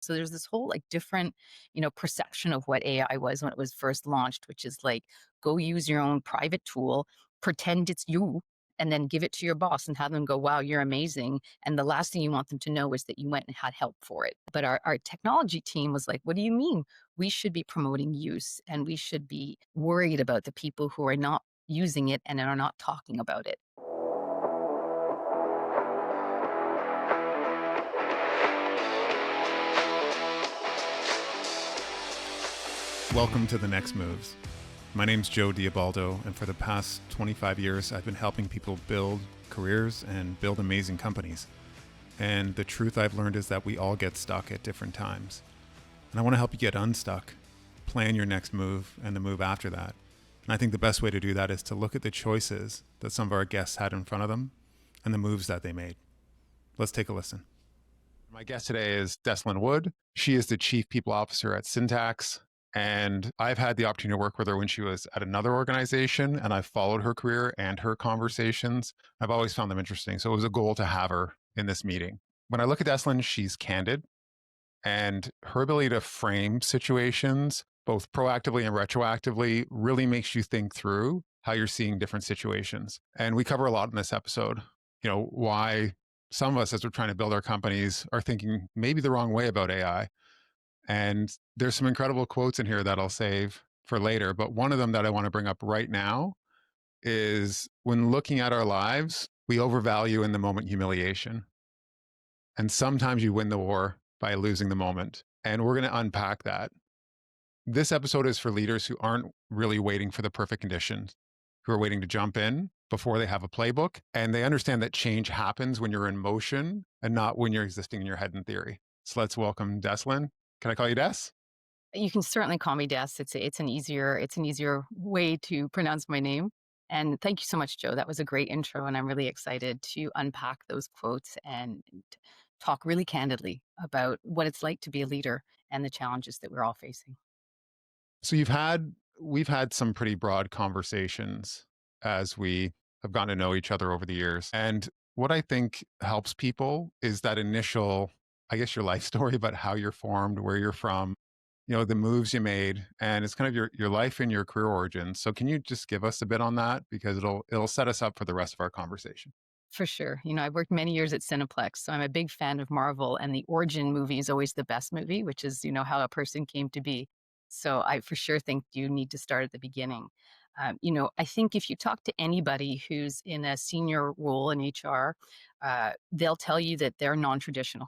So there's this whole like different, perception of what AI was when it was first launched, which is like go use your own private tool, pretend it's you, and then give it to your boss and have them go, wow, you're amazing. And the last thing you want them to know is that you went and had help for it. But our technology team was like, what do you mean? We should be promoting use and we should be worried about the people who are not using it and are not talking about it. Welcome to The Next Moves. My name's Joe Diabaldo, and for the past 25 years, I've been helping people build careers and build amazing companies. And the truth I've learned is that we all get stuck at different times. And I want to help you get unstuck, plan your next move, and the move after that. And I think the best way to do that is to look at the choices that some of our guests had in front of them and the moves that they made. Let's take a listen. My guest today is Dessalen Wood. She is the Chief People Officer at Syntax. And I've had the opportunity to work with her when she was at another organization, and I've followed her career and her conversations. I've always found them interesting. So it was a goal to have her in this meeting. When I look at Dessalen, she's candid, and her ability to frame situations, both proactively and retroactively, really makes you think through how you're seeing different situations. And we cover a lot in this episode, why some of us, as we're trying to build our companies, are thinking maybe the wrong way about AI. And there's some incredible quotes in here that I'll save for later. But one of them that I want to bring up right now is when looking at our lives, we overvalue in the moment humiliation. And sometimes you win the war by losing the moment. And we're going to unpack that. This episode is for leaders who aren't really waiting for the perfect conditions, who are waiting to jump in before they have a playbook. And they understand that change happens when you're in motion and not when you're existing in your head in theory. So let's welcome Dessalen. Can I call you Des? You can certainly call me Des. It's an easier way to pronounce my name. And thank you so much, Joe. That was a great intro, and I'm really excited to unpack those quotes and talk really candidly about what it's like to be a leader and the challenges that we're all facing. So we've had some pretty broad conversations as we have gotten to know each other over the years. And what I think helps people is that initial, I guess, your life story about how you're formed, where you're from, the moves you made, and it's kind of your life and your career origins. So can you just give us a bit on that? Because it'll set us up for the rest of our conversation. For sure. I worked many years at Cineplex, so I'm a big fan of Marvel, and the origin movie is always the best movie, which is, how a person came to be. So I for sure think you need to start at the beginning. I think if you talk to anybody who's in a senior role in HR, they'll tell you that they're non-traditional.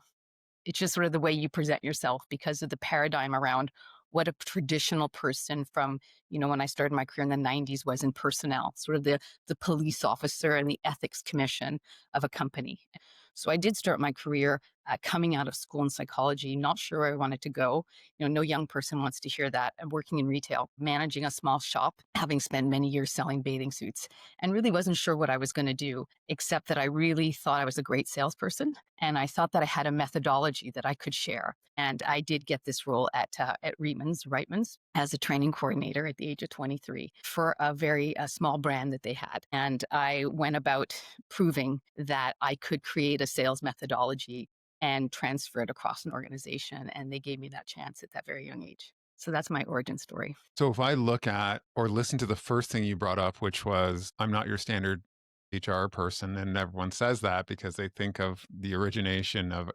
It's just sort of the way you present yourself because of the paradigm around what a traditional person from, when I started my career in the 90s was in personnel, sort of the police officer and the ethics commission of a company. So I did start my career coming out of school in psychology, not sure where I wanted to go. No young person wants to hear that. I'm working in retail, managing a small shop, having spent many years selling bathing suits, and really wasn't sure what I was going to do, except that I really thought I was a great salesperson. And I thought that I had a methodology that I could share. And I did get this role at Reitman's as a training coordinator at the age of 23 for a very small brand that they had. And I went about proving that I could create a sales methodology and transfer it across an organization. And they gave me that chance at that very young age. So that's my origin story. So if I look at or listen to the first thing you brought up, which was, I'm not your standard HR person, and everyone says that because they think of the origination of,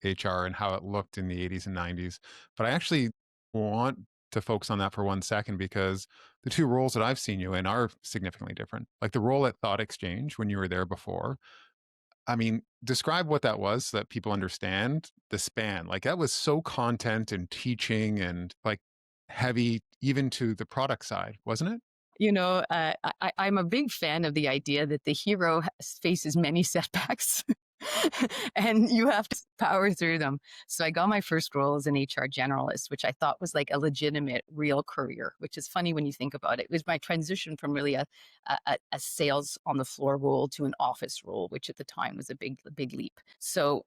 HR and how it looked in the 80s and 90s. But I actually want to focus on that for 1 second because the two roles that I've seen you in are significantly different. Like the role at Thought Exchange when you were there before. I mean, describe what that was so that people understand the span. Like that was so content and teaching and like heavy even to the product side, wasn't it? I'm a big fan of the idea that the hero faces many setbacks and you have to power through them. So I got my first role as an HR generalist, which I thought was like a legitimate, real career, which is funny when you think about it. It was my transition from really a sales on the floor role to an office role, which at the time was a big leap. So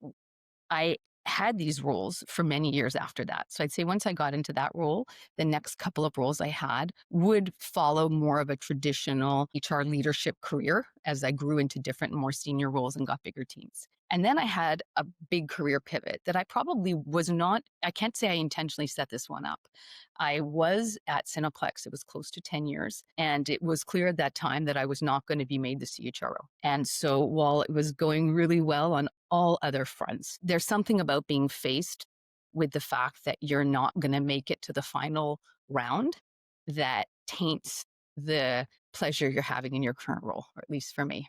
I had these roles for many years after that. So I'd say once I got into that role, the next couple of roles I had would follow more of a traditional HR leadership career. as I grew into different, more senior roles and got bigger teams. And then I had a big career pivot that I probably was not, I can't say I intentionally set this one up. I was at Cineplex, it was close to 10 years. And it was clear at that time that I was not going to be made the CHRO. And so while it was going really well on all other fronts, there's something about being faced with the fact that you're not going to make it to the final round that taints the pleasure you're having in your current role, or at least for me.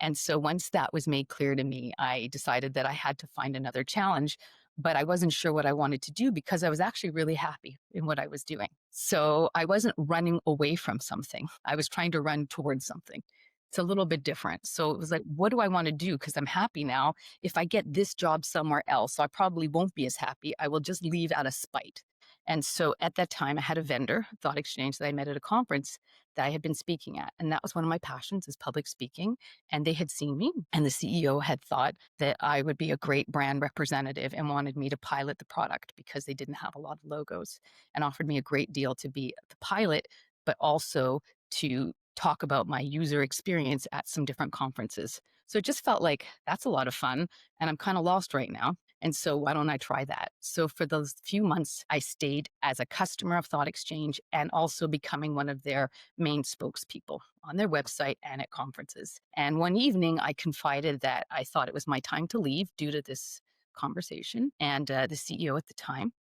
And so once that was made clear to me, I decided that I had to find another challenge, but I wasn't sure what I wanted to do because I was actually really happy in what I was doing. So I wasn't running away from something. I was trying to run towards something. It's a little bit different. So it was like, what do I want to do? Because I'm happy now. If I get this job somewhere else, I probably won't be as happy. I will just leave out of spite. And so at that time, I had a vendor, Thought Exchange, that I met at a conference that I had been speaking at. And that was one of my passions is public speaking. And they had seen me, and the CEO had thought that I would be a great brand representative and wanted me to pilot the product because they didn't have a lot of logos, and offered me a great deal to be the pilot, but also to talk about my user experience at some different conferences. So it just felt like that's a lot of fun. And I'm kind of lost right now. And so why don't I try that? So for those few months, I stayed as a customer of Thought Exchange and also becoming one of their main spokespeople on their website and at conferences. And one evening, I confided that I thought it was my time to leave due to this conversation. And the CEO at the time,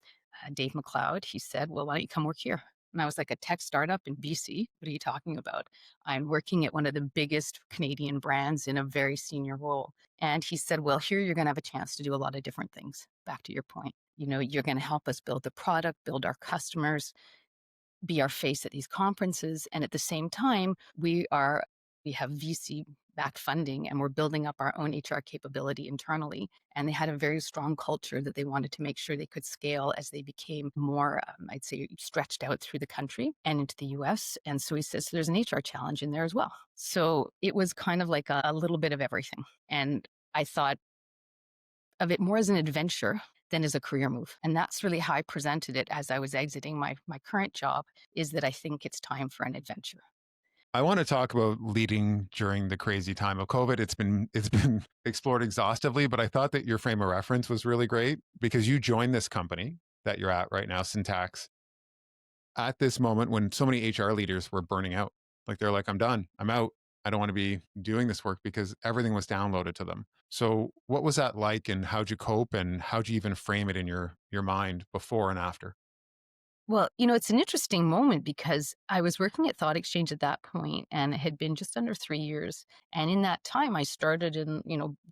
Dave McLeod, he said, well, why don't you come work here? And I was like, a tech startup in BC? What are you talking about? I'm working at one of the biggest Canadian brands in a very senior role. And he said, well, here you're going to have a chance to do a lot of different things. Back to your point, you're going to help us build the product, build our customers, be our face at these conferences. And at the same time, we have VC backed funding and we're building up our own HR capability internally. And they had a very strong culture that they wanted to make sure they could scale as they became more, I'd say, stretched out through the country and into the US. And so he says, so there's an HR challenge in there as well. So it was kind of like a little bit of everything. And I thought of it more as an adventure than as a career move. And that's really how I presented it as I was exiting my current job, is that I think it's time for an adventure. I want to talk about leading during the crazy time of COVID. It's been explored exhaustively, but I thought that your frame of reference was really great because you joined this company that you're at right now, Syntax, at this moment when so many HR leaders were burning out. Like they're like, I'm done. I'm out. I don't want to be doing this work because everything was downloaded to them. So what was that like and how'd you cope and how'd you even frame it in your mind before and after? Well, it's an interesting moment because I was working at Thought Exchange at that point and it had been just under 3 years. And in that time, I started in,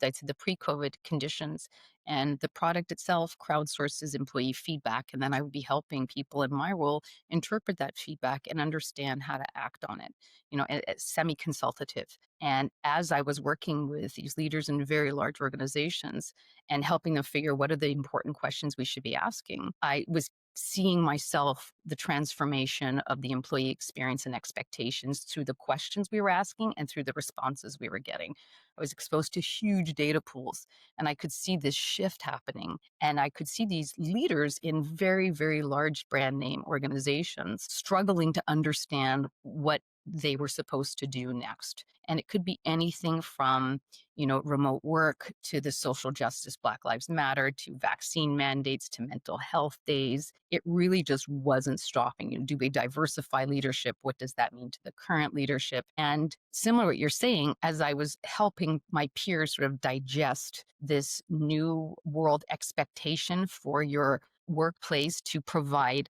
I'd say the pre COVID conditions, and the product itself crowdsources employee feedback. And then I would be helping people in my role interpret that feedback and understand how to act on it, semi consultative. And as I was working with these leaders in very large organizations and helping them figure what are the important questions we should be asking, I was seeing myself the transformation of the employee experience and expectations through the questions we were asking and through the responses we were getting. I was exposed to huge data pools and I could see this shift happening. And I could see these leaders in very, very large brand name organizations struggling to understand what they were supposed to do next. And it could be anything from remote work to the social justice, Black Lives Matter, to vaccine mandates, to mental health days. It really just wasn't stopping. Do we diversify leadership? What does that mean to the current leadership? And similar to what you're saying, as I was helping my peers sort of digest this new world expectation for your workplace to provide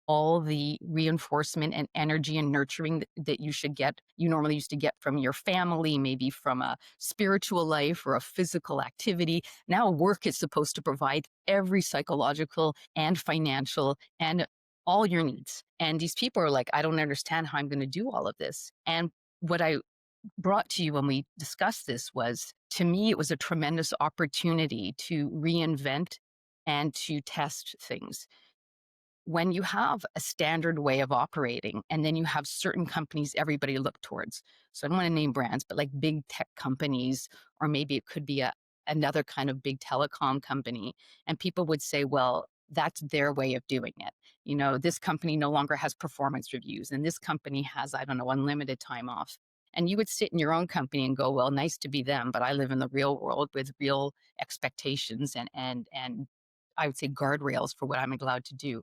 all the reinforcement and energy and nurturing that you normally used to get from your family, maybe from a spiritual life or a physical activity. Now work is supposed to provide every psychological and financial and all your needs. And these people are like, I don't understand how I'm going to do all of this. And what I brought to you when we discussed this was, to me, it was a tremendous opportunity to reinvent and to test things. When you have a standard way of operating and then you have certain companies everybody look towards, so I don't want to name brands, but like big tech companies, or maybe it could be another kind of big telecom company, and people would say, well, that's their way of doing it. This company no longer has performance reviews and this company has, I don't know, unlimited time off. And you would sit in your own company and go, well, nice to be them, but I live in the real world with real expectations and I would say guardrails for what I'm allowed to do.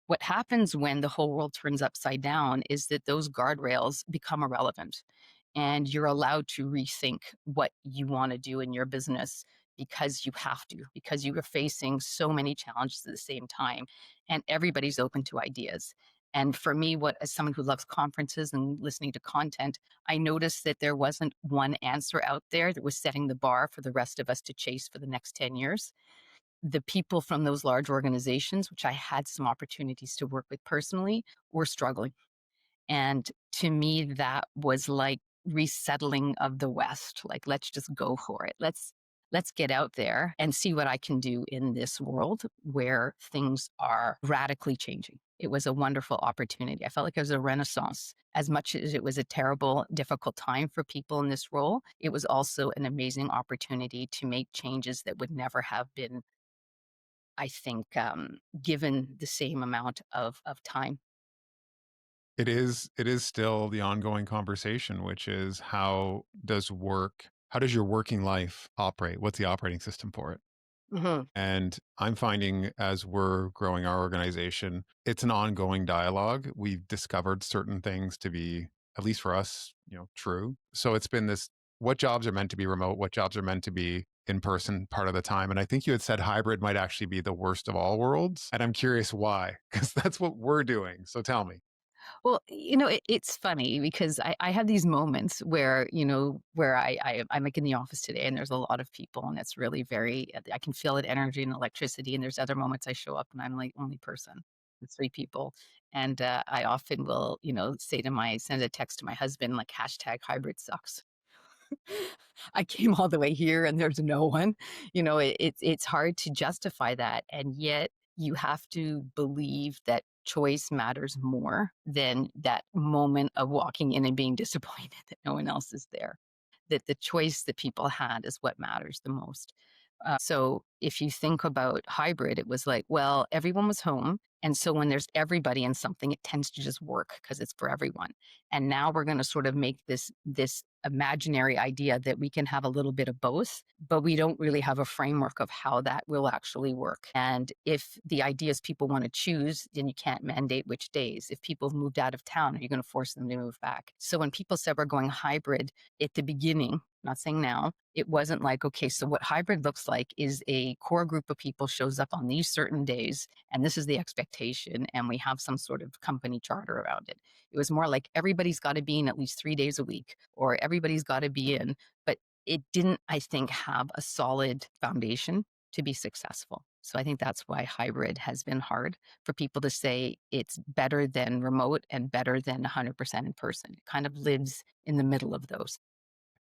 What happens when the whole world turns upside down is that those guardrails become irrelevant and you're allowed to rethink what you want to do in your business because you have to, because you are facing so many challenges at the same time and everybody's open to ideas. And for me, what as someone who loves conferences and listening to content, I noticed that there wasn't one answer out there that was setting the bar for the rest of us to chase for the next 10 years. The people from those large organizations, which I had some opportunities to work with personally, were struggling. And to me, that was like resettling of the West. Like, let's just go for it. Let's get out there and see what I can do in this world where things are radically changing. It was a wonderful opportunity. I felt like it was a renaissance. As much as it was a terrible, difficult time for people in this role, it was also an amazing opportunity to make changes that would never have been, I think, given the same amount of time. It is still the ongoing conversation, which is how does your working life operate? What's the operating system for it? Mhm. And I'm finding as we're growing our organization, it's an ongoing dialogue. We've discovered certain things to be, at least for us, true. So it's been this: what jobs are meant to be remote, what jobs are meant to be in person part of the time. And I think you had said hybrid might actually be the worst of all worlds. And I'm curious why, because that's what we're doing. So tell me. Well, it's funny because I have these moments where, where I'm like in the office today and there's a lot of people and it's really very, I can feel it energy and electricity. And there's other moments I show up and I'm like only person with three people. And I often will, send a text to my husband like hashtag hybrid sucks. I came all the way here and there's no one. It's hard to justify that, and yet you have to believe that choice matters more than that moment of walking in and being disappointed that no one else is there. That the choice that people had is what matters the most. So if you think about hybrid, it was like, well, everyone was home. And so when there's everybody in something, it tends to just work because it's for everyone. And now we're going to sort of make this imaginary idea that we can have a little bit of both, but we don't really have a framework of how that will actually work. And if the ideas people want to choose, then you can't mandate which days. If people have moved out of town, are you going to force them to move back? So when people said we're going hybrid at the beginning, not saying now, it wasn't like, okay, so what hybrid looks like is a core group of people shows up on these certain days, and this is the expectation, and we have some sort of company charter around it. It was more like everybody's got to be in at least 3 days a week, or everybody's got to be in. But it didn't, I think, have a solid foundation to be successful. So I think that's why hybrid has been hard for people to say it's better than remote and better than 100% in person. It kind of lives in the middle of those.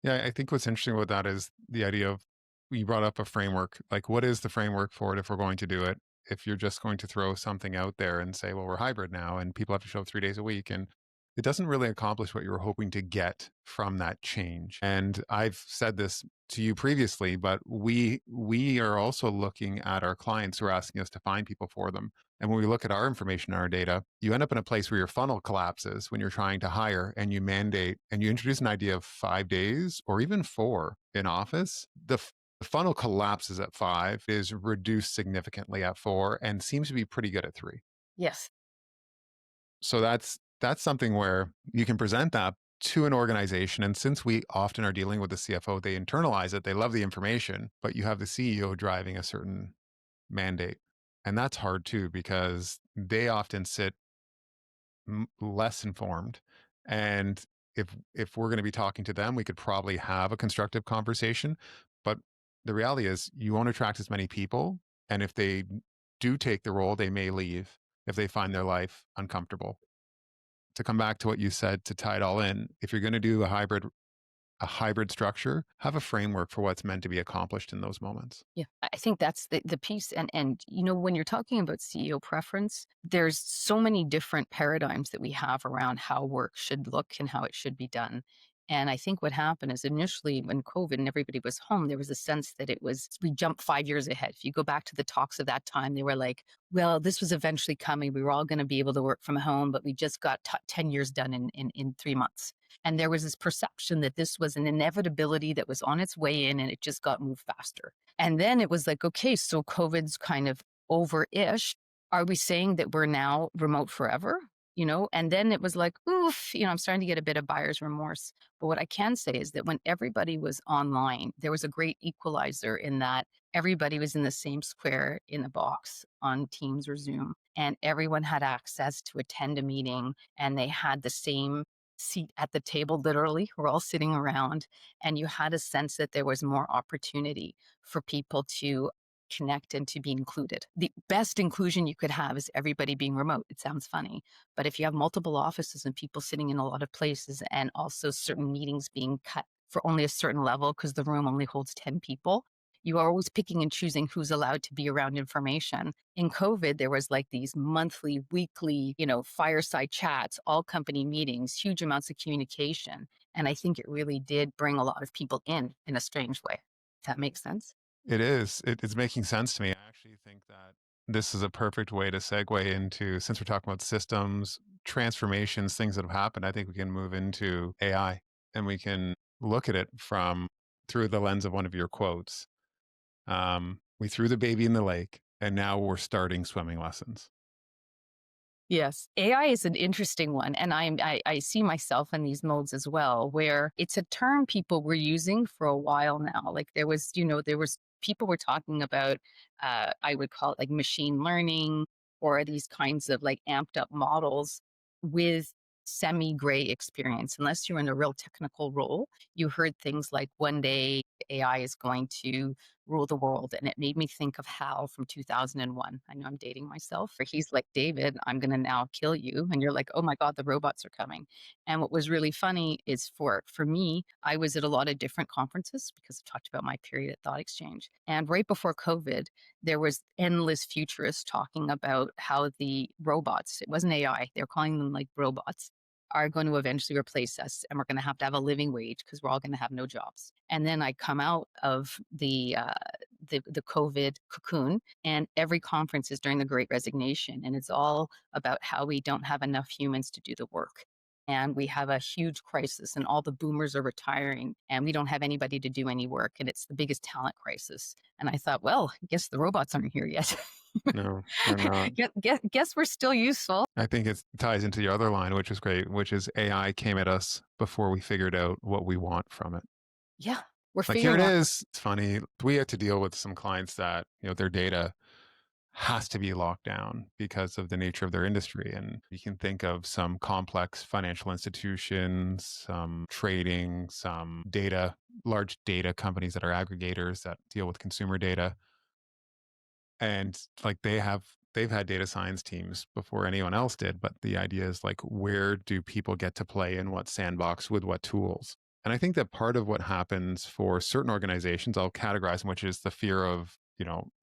Yeah, I think what's interesting about that is the idea of, you brought up a framework. Like, what is the framework for it if we're going to do it? If you're just going to throw something out there and say, well, we're hybrid now and people have to show up 3 days a week, and it doesn't really accomplish what you were hoping to get from that change. And I've said this to you previously, but we are also looking at our clients who are asking us to find people for them. And when we look at our information and our data, you end up in a place where your funnel collapses when you're trying to hire and you mandate and you introduce an idea of 5 days or even four in office. The funnel collapses at five, is reduced significantly at four, and seems to be pretty good at three. Yes. So that's something where you can present that to an organization. And since we often are dealing with the CFO, they internalize it, they love the information, but you have the CEO driving a certain mandate. And that's hard too, because they often sit less informed. And if we're going to be talking to them, we could probably have a constructive conversation. But the reality is, you won't attract as many people. And if they do take the role, they may leave if they find their life uncomfortable. To come back to what you said, to tie it all in, if you're going to do a hybrid structure, have a framework for what's meant to be accomplished in those moments. Yeah, I think that's the piece. And when you're talking about CEO preference, there's so many different paradigms that we have around how work should look and how it should be done. And I think what happened is initially when COVID and everybody was home, there was a sense that it was, we jumped 5 years ahead. If you go back to the talks of that time, they were like, well, this was eventually coming. We were all going to be able to work from home, but we just got 10 years done in 3 months. And there was this perception that this was an inevitability that was on its way in and it just got moved faster. And then it was like, okay, so COVID's kind of over ish. Are we saying that we're now remote forever? And then it was like, oof, I'm starting to get a bit of buyer's remorse. But what I can say is that when everybody was online, there was a great equalizer in that everybody was in the same square in the box on Teams or Zoom, and everyone had access to attend a meeting and they had the same seat at the table, literally. We're all sitting around, and you had a sense that there was more opportunity for people to connect and to be included. The best inclusion you could have is everybody being remote. It sounds funny, but if you have multiple offices and people sitting in a lot of places and also certain meetings being cut for only a certain level because the room only holds 10 people, you are always picking and choosing who's allowed to be around information. In COVID, there was like these monthly, weekly, fireside chats, all company meetings, huge amounts of communication. And I think it really did bring a lot of people in a strange way. Does that make sense? It is. It's making sense to me. I actually think that this is a perfect way to segue into, since we're talking about systems, transformations, things that have happened, I think we can move into AI and we can look at it from through the lens of one of your quotes. We threw the baby in the lake and now we're starting swimming lessons. Yes. AI is an interesting one. And I see myself in these modes as well, where it's a term people were using for a while now. Like there was people were talking about, I would call it like machine learning or these kinds of like amped up models with semi gray experience. Unless you're in a real technical role, you heard things like one day AI is going to rule the world. And it made me think of Hal from 2001. I know I'm dating myself, where he's like, David, I'm going to now kill you. And you're like, oh my God, the robots are coming. And what was really funny is for me, I was at a lot of different conferences because I talked about my period at Thought Exchange. And right before COVID, there was endless futurists talking about how the robots, it wasn't AI, they're calling them like robots, are going to eventually replace us and we're going to have a living wage because we're all going to have no jobs. And then I come out of the COVID cocoon, and every conference is during the Great Resignation, and it's all about how we don't have enough humans to do the work. And we have a huge crisis, and all the boomers are retiring, and we don't have anybody to do any work, and it's the biggest talent crisis. And I thought, well, I guess the robots aren't here yet. No, they're not. guess we're still useful. I think it ties into the other line, which is great, which is AI came at us before we figured out what we want from it. Yeah, we're Like here it figuring out. is. It's funny. We had to deal with some clients that, their data has to be locked down because of the nature of their industry. And you can think of some complex financial institutions, some trading, some data, large data companies that are aggregators that deal with consumer data. And like they've had data science teams before anyone else did, but the idea is like, where do people get to play in what sandbox with what tools? And I think that part of what happens for certain organizations, I'll categorize them, which is the fear of,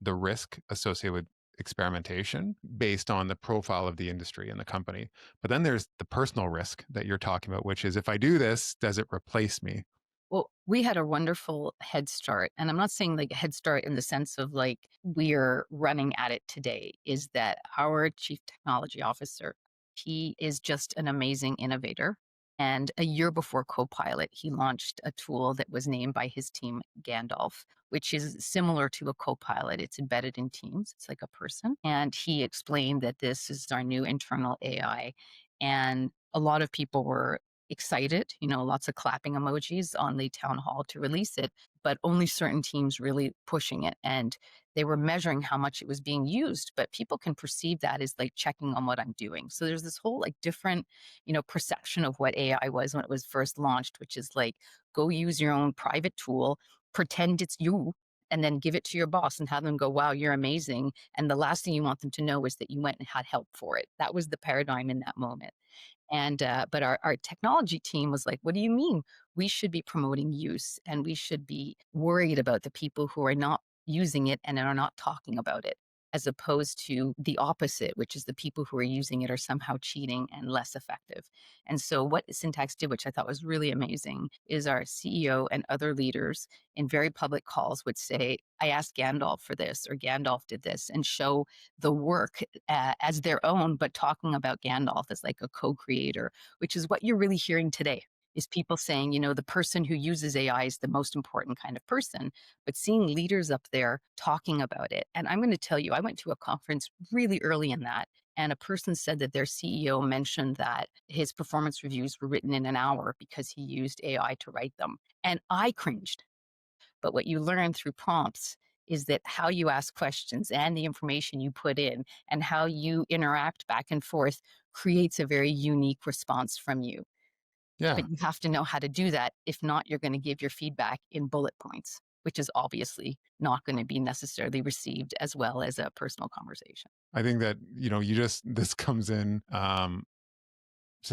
the risk associated with experimentation based on the profile of the industry and the company. But then there's the personal risk that you're talking about, which is if I do this, does it replace me? Well, we had a wonderful head start. And I'm not saying like a head start in the sense of like we're running at it today, is that our chief technology officer, he is just an amazing innovator. And a year before Copilot, he launched a tool that was named by his team Gandalf, which is similar to a Copilot. It's embedded in Teams, it's like a person. And he explained that this is our new internal AI. And a lot of people were excited, lots of clapping emojis on the town hall to release it, but only certain teams really pushing it. And they were measuring how much it was being used, but people can perceive that as like checking on what I'm doing. So there's this whole like different, perception of what AI was when it was first launched, which is like, go use your own private tool, pretend it's you, and then give it to your boss and have them go, wow, you're amazing. And the last thing you want them to know is that you went and had help for it. That was the paradigm in that moment. And but our technology team was like, what do you mean? We should be promoting use and we should be worried about the people who are not using it and are not talking about it. as opposed to the opposite, which is the people who are using it are somehow cheating and less effective. And so, what Syntax did, which I thought was really amazing, is our CEO and other leaders in very public calls would say, I asked Gandalf for this, or Gandalf did this, and show the work as their own, but talking about Gandalf as like a co creator, which is what you're really hearing today. Is people saying, the person who uses AI is the most important kind of person, but seeing leaders up there talking about it. And I'm going to tell you, I went to a conference really early in that, and a person said that their CEO mentioned that his performance reviews were written in an hour because he used AI to write them. And I cringed. But what you learn through prompts is that how you ask questions and the information you put in and how you interact back and forth creates a very unique response from you. Yeah. But you have to know how to do that. If not, you're going to give your feedback in bullet points, which is obviously not going to be necessarily received as well as a personal conversation. I think that, this comes in to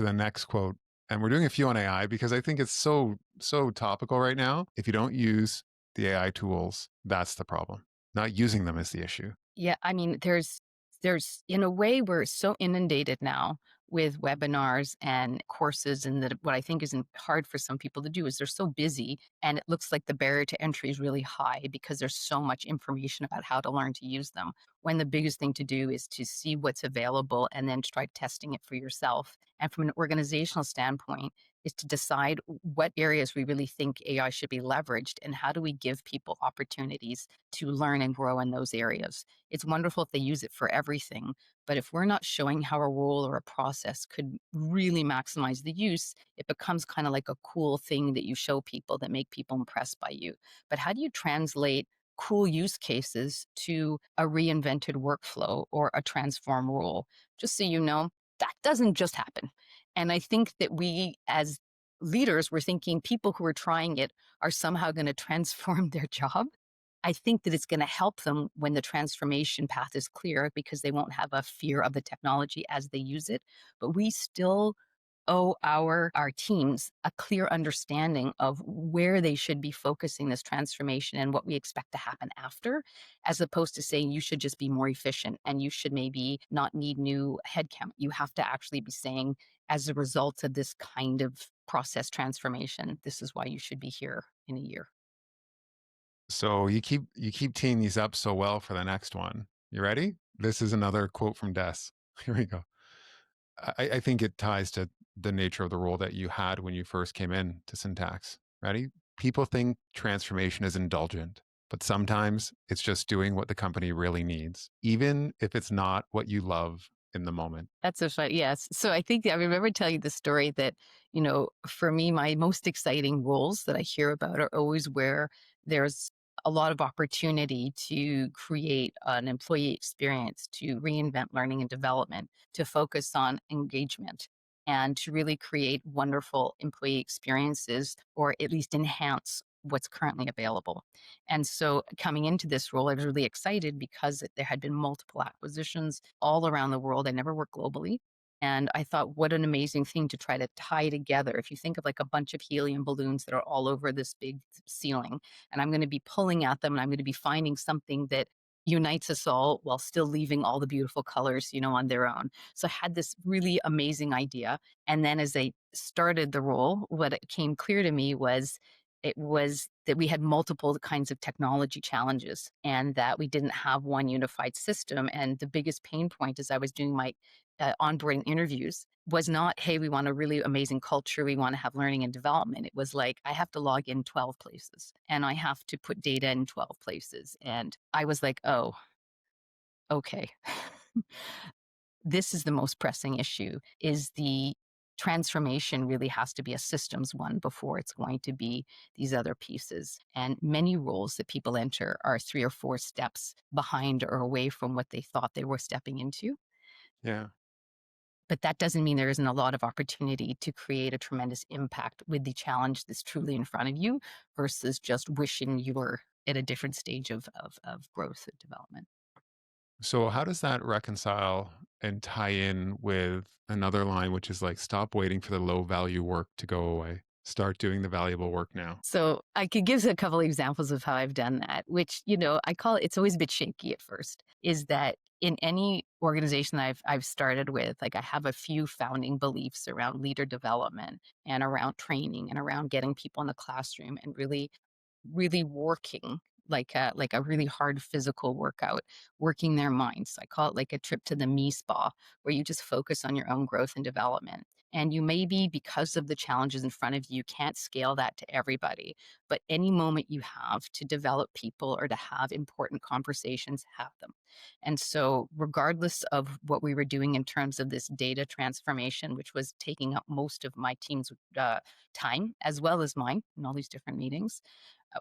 the next quote. And we're doing a few on AI because I think it's so topical right now. If you don't use the AI tools, that's the problem. Not using them is the issue. Yeah, I mean, there's in a way we're so inundated now with webinars and courses, and that what I think is hard for some people to do is they're so busy, and it looks like the barrier to entry is really high because there's so much information about how to learn to use them. When the biggest thing to do is to see what's available and then try testing it for yourself. And from an organizational standpoint, is to decide what areas we really think AI should be leveraged and how do we give people opportunities to learn and grow in those areas. It's wonderful if they use it for everything, but if we're not showing how a role or a process could really maximize the use, it becomes kind of like a cool thing that you show people that make people impressed by you. But how do you translate cool use cases to a reinvented workflow or a transform rule? Just so you know, that doesn't just happen. And I think that we as leaders, we're thinking people who are trying it are somehow going to transform their job. I think that it's going to help them when the transformation path is clear because they won't have a fear of the technology as they use it. But we still owe our teams a clear understanding of where they should be focusing this transformation and what we expect to happen after, as opposed to saying you should just be more efficient and you should maybe not need new headcount. You have to actually be saying, as a result of this kind of process transformation, this is why you should be here in a year. So you keep teeing these up so well for the next one. You ready? This is another quote from Des. Here we go. I think it ties to the nature of the role that you had when you first came in to Syntax. Ready? People think transformation is indulgent, but sometimes it's just doing what the company really needs, even if it's not what you love in the moment. That's so fun. Yes. So I think I remember telling you the story that, for me, my most exciting roles that I hear about are always where there's a lot of opportunity to create an employee experience, to reinvent learning and development, to focus on engagement, and to really create wonderful employee experiences or at least enhance what's currently available. And so coming into this role, I was really excited because there had been multiple acquisitions all around the world. I never worked globally. And I thought, what an amazing thing to try to tie together. If you think of like a bunch of helium balloons that are all over this big ceiling, and I'm going to be pulling at them and I'm going to be finding something that unites us all while still leaving all the beautiful colors, on their own. So I had this really amazing idea. And then as I started the role, what it came clear to me was it was that we had multiple kinds of technology challenges and that we didn't have one unified system. And the biggest pain point as I was doing my onboarding interviews was not, hey, we want a really amazing culture. We want to have learning and development. It was like, I have to log in 12 places and I have to put data in 12 places. And I was like, oh, okay. This is the most pressing issue is the transformation really has to be a systems one before it's going to be these other pieces. And many roles that people enter are 3 or 4 steps behind or away from what they thought they were stepping into. Yeah. But that doesn't mean there isn't a lot of opportunity to create a tremendous impact with the challenge that's truly in front of you versus just wishing you were at a different stage of growth and development. So how does that reconcile and tie in with another line, which is like, stop waiting for the low value work to go away? start doing the valuable work now? So I could give a couple examples of how I've done that, which, you know, I call it, it's always a bit shaky at first, is that in any organization that I've started with, like I have a few founding beliefs around leader development and around training and around getting people in the classroom and really working like a really hard physical workout, working their minds. I call it like a trip to the me spa, where you just focus on your own growth and development. And you maybe, because of the challenges in front of you, can't scale that to everybody. But any moment you have to develop people or to have important conversations, have them. And so, regardless of what we were doing in terms of this data transformation, which was taking up most of my team's time as well as mine in all these different meetings,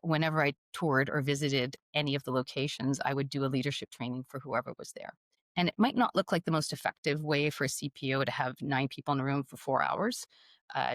whenever I toured or visited any of the locations, I would do a leadership training for whoever was there. And it might not look like the most effective way for a CPO to have 9 people in a room for 4 hours,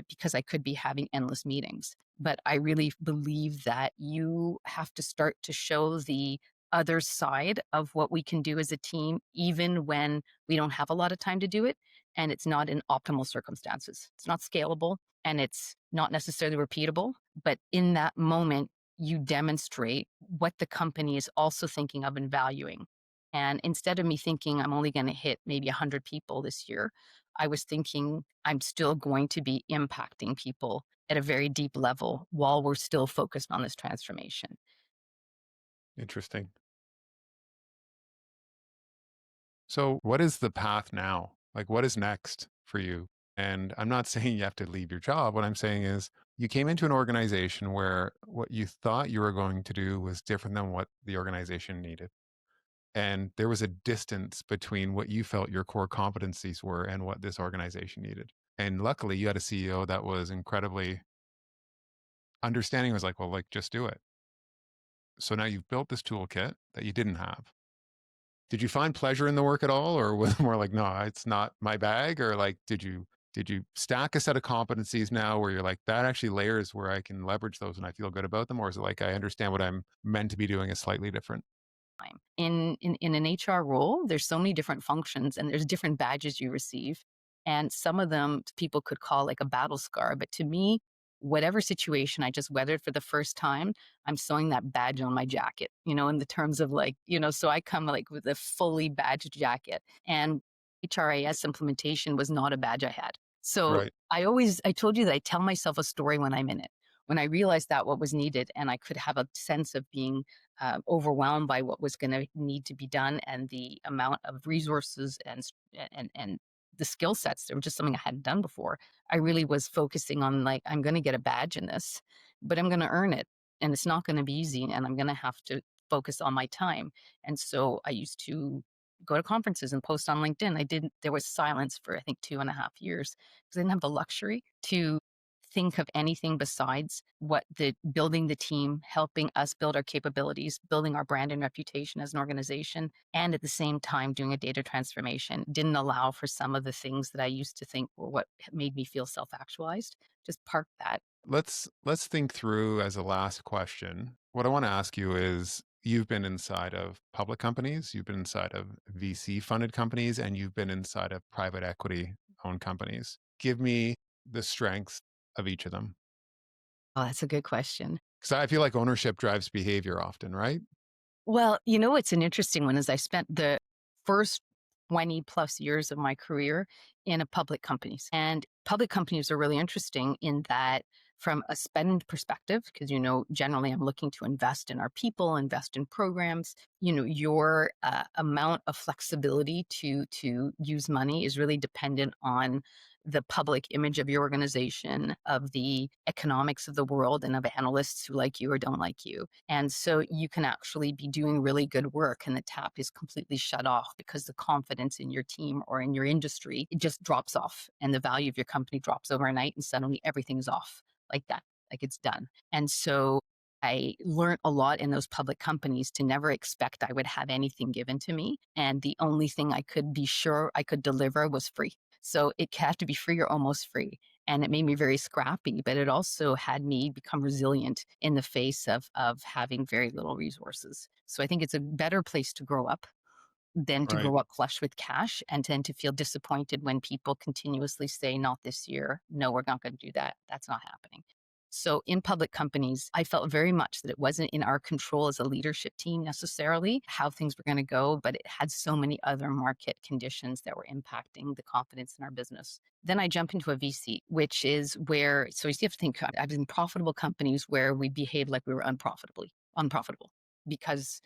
because I could be having endless meetings. But I really believe that you have to start to show the other side of what we can do as a team, even when we don't have a lot of time to do it. And it's not in optimal circumstances. It's not scalable and it's not necessarily repeatable. But in that moment, you demonstrate what the company is also thinking of and valuing. And instead of me thinking I'm only going to hit maybe 100 people this year, I was thinking I'm still going to be impacting people at a very deep level while we're still focused on this transformation. Interesting. So, what is the path now? Like, what is next for you? And I'm not saying you have to leave your job. What I'm saying is, you came into an organization where what you thought you were going to do was different than what the organization needed. And there was a distance between what you felt your core competencies were and what this organization needed. And luckily, you had a CEO that was incredibly understanding, was like, well, like, just do it. So now you've built this toolkit that you didn't have. Did you find pleasure in the work at all, or was it more like, no, it's not my bag? Or like, did you stack a set of competencies now where you're like, that actually layers where I can leverage those and I feel good about them? Or is it like, I understand what I'm meant to be doing is slightly different? Time. In an HR role, there's so many different functions and there's different badges you receive. And some of them people could call like a battle scar. But to me, whatever situation I just weathered for the first time, I'm sewing that badge on my jacket, you know, in the terms of like, you know, so I come like with a fully badged jacket. And HRIS implementation was not a badge I had. So Right. I told you that I tell myself a story when I'm in it. When I realized that what was needed and I could have a sense of being overwhelmed by what was going to need to be done and the amount of resources and the skill sets. They were just something I hadn't done before. I really was focusing on like I'm going to get a badge in this, but I'm going to earn it, and it's not going to be easy, and I'm going to have to focus on my time. And so I used to go to conferences and post on LinkedIn. I didn't. There was silence for I think 2.5 years because I didn't have the luxury to think of anything besides what the building the team, helping us build our capabilities, building our brand and reputation as an organization, and at the same time doing a data transformation didn't allow for some of the things that I used to think were what made me feel self-actualized. Just park that. Let's think through as a last question. What I want to ask you is, you've been inside of public companies, you've been inside of VC funded companies, and you've been inside of private equity owned companies. Give me the strengths of each of them. Oh, that's a good question. Because I feel like ownership drives behavior often, right? Well, you know, it's an interesting one is I spent the first 20 plus years of my career in a public companies. And public companies are really interesting in that from a spend perspective, because, you know, generally I'm looking to invest in our people, invest in programs, you know, your amount of flexibility to use money is really dependent on the public image of your organization, of the economics of the world, and of analysts who like you or don't like you. And so you can actually be doing really good work and the tap is completely shut off because the confidence in your team or in your industry, it just drops off and the value of your company drops overnight and suddenly everything's off like that, like it's done. And so I learned a lot in those public companies to never expect I would have anything given to me. And the only thing I could be sure I could deliver was free. So it had to be free or almost free. And it made me very scrappy, but it also had me become resilient in the face of having very little resources. So I think it's a better place to grow up than to Right. grow up flush with cash and then to feel disappointed when people continuously say, not this year. No, we're not going to do that. That's not happening. So in public companies, I felt very much that it wasn't in our control as a leadership team necessarily how things were going to go, but it had so many other market conditions that were impacting the confidence in our business. Then I jump into a VC, which is where, so you have to think, I've been in profitable companies where we behaved like we were unprofitable because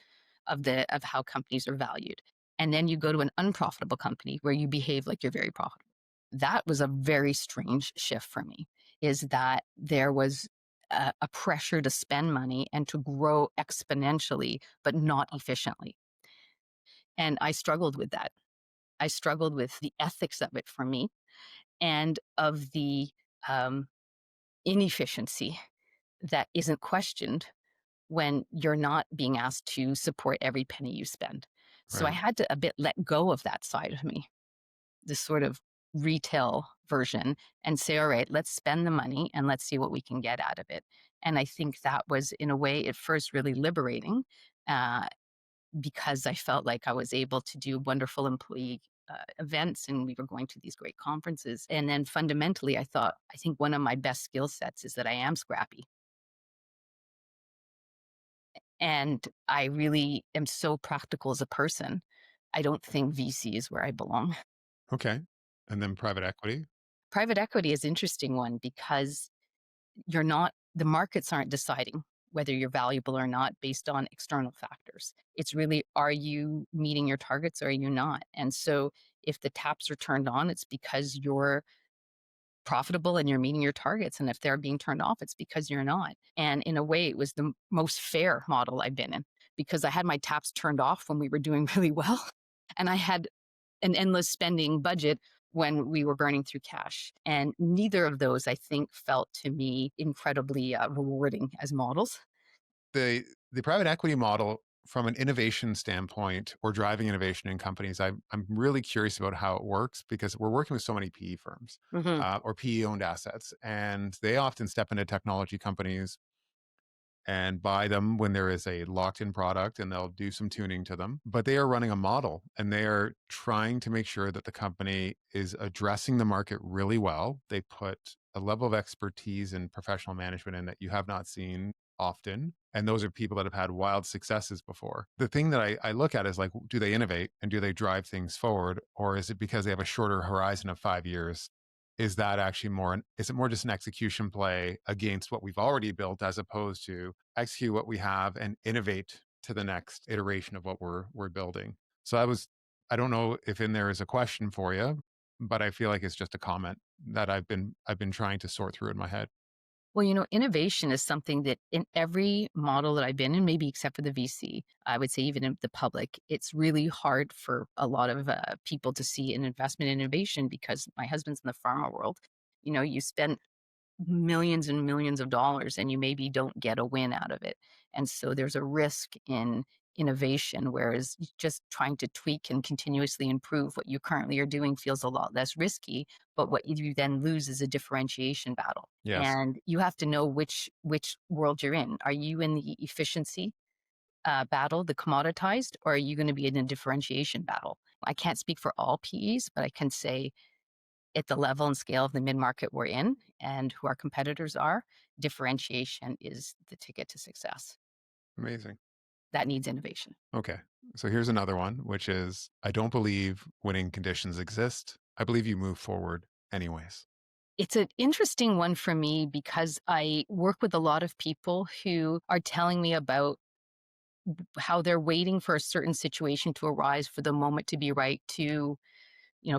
of how companies are valued. And then you go to an unprofitable company where you behave like you're very profitable. That was a very strange shift for me, is that there was a pressure to spend money and to grow exponentially, but not efficiently. And I struggled with that. I struggled with the ethics of it for me and of the um, inefficiency that isn't questioned when you're not being asked to support every penny you spend. So I Right. had to a bit let go of that side of me, this sort of retail version, and say, all right, let's spend the money and let's see what we can get out of it. And I think that was, in a way, at first really liberating uh, because I felt like I was able to do wonderful employee events and we were going to these great conferences. And then fundamentally, I think one of my best skill sets is that I am scrappy. And I really am so practical as a person. I don't think VC is where I belong. Okay. And then private equity. Private equity is an interesting one because the markets aren't deciding whether you're valuable or not based on external factors. It's really, are you meeting your targets or are you not? And so if the taps are turned on, it's because you're profitable and you're meeting your targets. And if they're being turned off, it's because you're not. And in a way, it was the most fair model I've been in because I had my taps turned off when we were doing really well. And I had an endless spending budget when we were burning through cash. And neither of those, I think, felt to me incredibly rewarding as models. The private equity model from an innovation standpoint or driving innovation in companies, I'm really curious about how it works because we're working with so many PE firms Hmm. or PE owned assets, and they often step into technology companies and buy them when there is a locked in product and they'll do some tuning to them. But they are running a model and they are trying to make sure that the company is addressing the market really well. They put a level of expertise and professional management in that you have not seen often. And those are people that have had wild successes before. The thing that I look at is like, do they innovate and do they drive things forward? Or is it because they have a shorter horizon of 5 years? Is that actually is it more just an execution play against what we've already built as opposed to execute what we have and innovate to the next iteration of what we're building? So I don't know if in there is a question for you, but I feel like it's just a comment that I've been trying to sort through in my head. Well, innovation is something that in every model that I've been in, maybe except for the VC, I would say even in the public, it's really hard for a lot of people to see an investment in innovation because my husband's in the pharma world. You spend millions and millions of dollars and you maybe don't get a win out of it. And so there's a risk in innovation, whereas just trying to tweak and continuously improve what you currently are doing feels a lot less risky. But what you then lose is a differentiation battle. Yes. And you have to know which world you're in. Are you in the efficiency battle, the commoditized, or are you going to be in a differentiation battle? I can't speak for all PEs, but I can say at the level and scale of the mid-market we're in and who our competitors are, differentiation is the ticket to success. Amazing. That needs innovation. Okay. So here's another one, which is I don't believe winning conditions exist. I believe you move forward anyways. It's an interesting one for me because I work with a lot of people who are telling me about how they're waiting for a certain situation to arise for the moment to be right to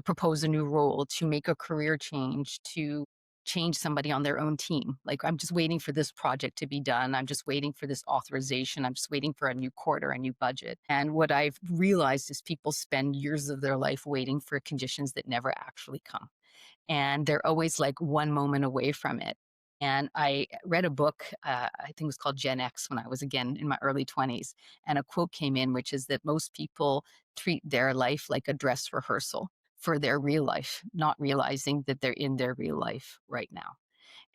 propose a new role, to make a career change, to change somebody on their own team. Like, I'm just waiting for this project to be done. I'm just waiting for this authorization. I'm just waiting for a new quarter, a new budget. And what I've realized is people spend years of their life waiting for conditions that never actually come. And they're always like one moment away from it. And I read a book, I think it was called Gen X when I was again in my early 20s. And a quote came in, which is that most people treat their life like a dress rehearsal for their real life, not realizing that they're in their real life right now.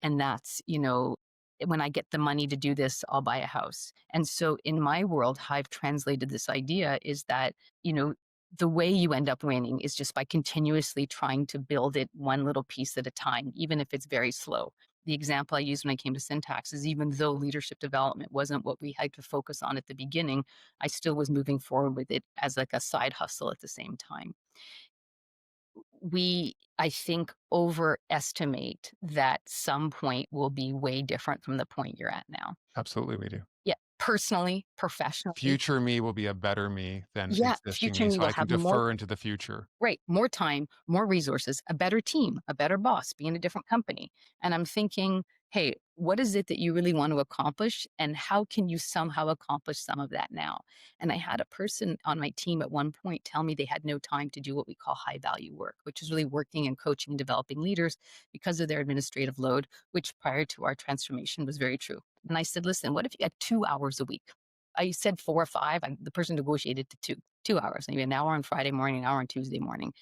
And that's, when I get the money to do this, I'll buy a house. And so in my world, how I've translated this idea is that, you know, the way you end up winning is just by continuously trying to build it one little piece at a time, even if it's very slow. the example I used when I came to syntax is even though leadership development wasn't what we had to focus on at the beginning, I still was moving forward with it as like a side hustle at the same time. We, I think, overestimate that some point will be way different from the point you're at now. Absolutely, we do. Yeah, personally, professionally. Future me will be a better me than Yeah, existing future me. me So will I can have more. defer into the future. Right. More time, more resources, a better team, a better boss, be in a different company. And I'm thinking, hey, what is it that you really want to accomplish? And how can you somehow accomplish some of that now? And I had a person on my team at one point tell me they had no time to do what we call high value work, which is really working and coaching and developing leaders because of their administrative load, which prior to our transformation was very true. And I said, listen, what if you had 2 hours a week? I said 4 or 5. The person negotiated to 2 hours, maybe an hour on Friday morning, an hour on Tuesday morning.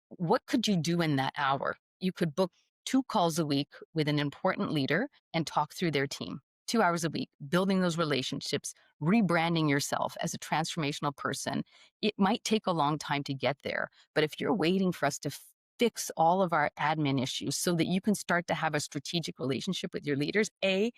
What could you do in that hour? You could book 2 calls a week with an important leader and talk through their team. 2 hours a week, building those relationships, rebranding yourself as a transformational person. It might take a long time to get there, but if you're waiting for us to fix all of our admin issues so that you can start to have a strategic relationship with your leaders, A,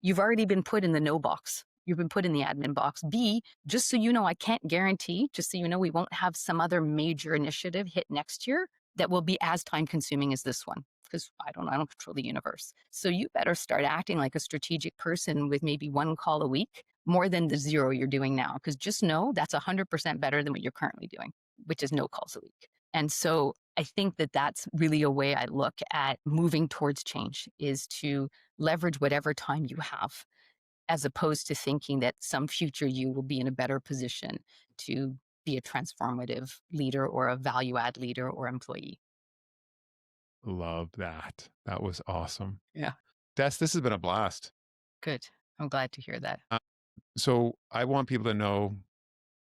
you've already been put in the no box. You've been put in the admin box. B, just so you know, I can't guarantee, just so you know, we won't have some other major initiative hit next year that will be as time consuming as this one. Because I don't control the universe. So you better start acting like a strategic person with maybe 1 call a week more than the 0 you're doing now. Because just know that's 100% better than what you're currently doing, which is no calls a week. And so I think that that's really a way I look at moving towards change is to leverage whatever time you have, as opposed to thinking that some future you will be in a better position to be a transformative leader or a value add leader or employee. Love that. That was awesome. Yeah. Des, this has been a blast. Good. I'm glad to hear that. Uh, so I want people to know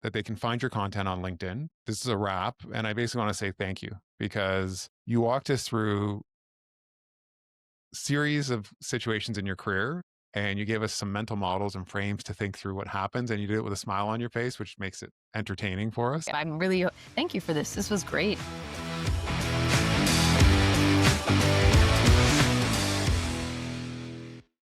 that they can find your content on LinkedIn. This is a wrap. And I basically want to say thank you because you walked us through series of situations in your career and you gave us some mental models and frames to think through what happens and you did it with a smile on your face, which makes it entertaining for us. I'm really, thank you for this. This was great.